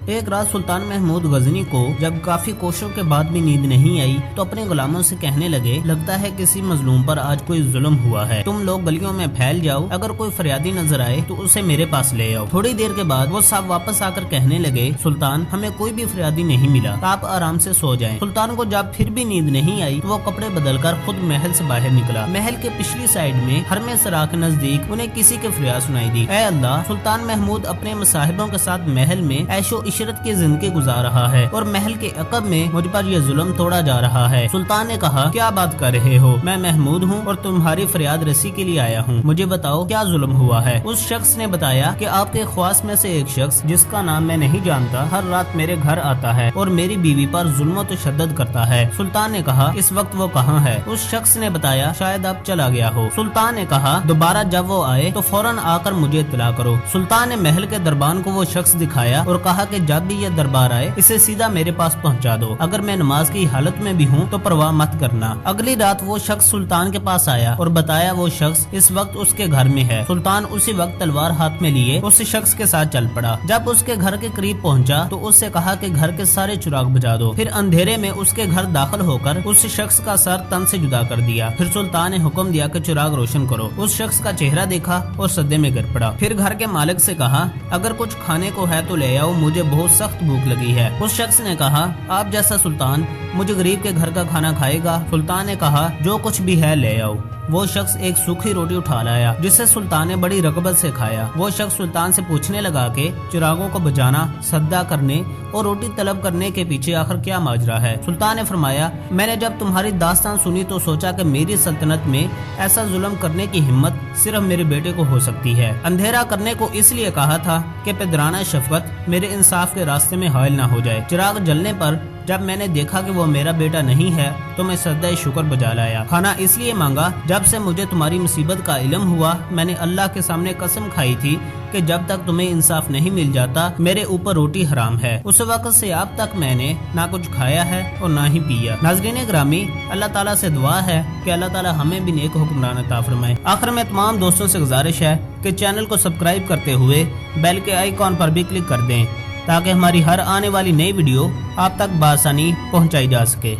ایک رات سلطان محمود غزنی کو جب کافی کوششوں کے بعد بھی نیند نہیں آئی تو اپنے غلاموں سے کہنے لگے، لگتا ہے کسی مظلوم پر آج کوئی ظلم ہوا ہے، تم لوگ گلیوں میں پھیل جاؤ، اگر کوئی فریادی نظر آئے تو اسے میرے پاس لے آؤ۔ تھوڑی دیر کے بعد وہ سب واپس آ کر کہنے لگے، سلطان ہمیں کوئی بھی فریادی نہیں ملا، آپ آرام سے سو جائیں۔ سلطان کو جب پھر بھی نیند نہیں آئی تو وہ کپڑے بدل کر خود محل سے باہر نکلا۔ محل کے پچھلی سائیڈ میں حرم سرا کے نزدیک انہیں کسی کے فریاد سنائی دی، اے اللہ، سلطان محمود اپنے مصاحبوں کے ساتھ محل میں عیش و عشرت کی زندگی گزار رہا ہے اور محل کے عقب میں مجھ پر یہ ظلم توڑا جا رہا ہے۔ سلطان نے کہا، کیا بات کر رہے ہو، میں محمود ہوں اور تمہاری فریاد رسی کے لیے آیا ہوں، مجھے بتاؤ کیا ظلم ہوا ہے۔ اس شخص نے بتایا کہ آپ کے خواص میں سے ایک شخص جس کا نام میں نہیں جانتا ہر رات میرے گھر آتا ہے اور میری بیوی پر ظلم و تشدد کرتا ہے۔ سلطان نے کہا، اس وقت وہ کہاں ہے؟ اس شخص نے بتایا، شاید اب چلا گیا ہو۔ سلطان نے کہا، دوبارہ جب وہ آئے تو فوراً آ کر مجھے اطلاع کرو۔ سلطان نے محل کے دربان کو وہ شخص دکھایا اور کہا کہ جب بھی یہ دربار آئے اسے سیدھا میرے پاس پہنچا دو، اگر میں نماز کی حالت میں بھی ہوں تو پرواہ مت کرنا۔ اگلی رات وہ شخص سلطان کے پاس آیا اور بتایا وہ شخص اس وقت اس کے گھر میں ہے۔ سلطان اسی وقت تلوار ہاتھ میں لیے اس شخص کے ساتھ چل پڑا۔ جب اس کے گھر کے قریب پہنچا تو اس سے کہا کہ گھر کے سارے چراغ بجھا دو۔ پھر اندھیرے میں اس کے گھر داخل ہو کر اس شخص کا سر تن سے جدا کر دیا۔ پھر سلطان نے حکم دیا کہ چراغ روشن کرو۔ اس شخص کا چہرہ دیکھا اور صدمے میں گر پڑا۔ پھر گھر کے مالک سے کہا، اگر کچھ کھانے کو ہے تو لے آؤ، مجھے بہت سخت بھوک لگی ہے۔ اس شخص نے کہا، آپ جیسا سلطان مجھے غریب کے گھر کا کھانا کھائے گا؟ سلطان نے کہا، جو کچھ بھی ہے لے آؤ۔ وہ شخص ایک سوکھی روٹی اٹھا لایا جسے سلطان نے بڑی رغبت سے کھایا۔ وہ شخص سلطان سے پوچھنے لگا کہ چراغوں کو بجھانا، سجدہ کرنے اور روٹی طلب کرنے کے پیچھے آخر کیا ماجرا ہے؟ سلطان نے فرمایا، میں نے جب تمہاری داستان سنی تو سوچا کہ میری سلطنت میں ایسا ظلم کرنے کی ہمت صرف میرے بیٹے کو ہو سکتی ہے۔ اندھیرا کرنے کو اس لیے کہا تھا کہ پدرانہ شفقت میرے انصاف کے راستے میں حائل نہ ہو جائے۔ چراغ جلنے پر جب میں نے دیکھا کہ وہ میرا بیٹا نہیں ہے تو میں سجدہ شکر بجا لایا۔ کھانا اس لیے مانگا، جب سے مجھے تمہاری مصیبت کا علم ہوا میں نے اللہ کے سامنے قسم کھائی تھی کہ جب تک تمہیں انصاف نہیں مل جاتا میرے اوپر روٹی حرام ہے۔ اس وقت سے اب تک میں نے نہ کچھ کھایا ہے اور نہ ہی پیا۔ ناظرین گرامی، اللہ تعالیٰ سے دعا ہے کہ اللہ تعالیٰ ہمیں بھی نیک حکمران عطا فرمائے۔ آخر میں تمام دوستوں سے گزارش ہے کہ چینل کو سبسکرائب کرتے ہوئے بیل کے آئیکن پر بھی کلک کر دیں تاکہ ہماری ہر آنے والی نئی ویڈیو آپ تک بآسانی پہنچائی جا سکے۔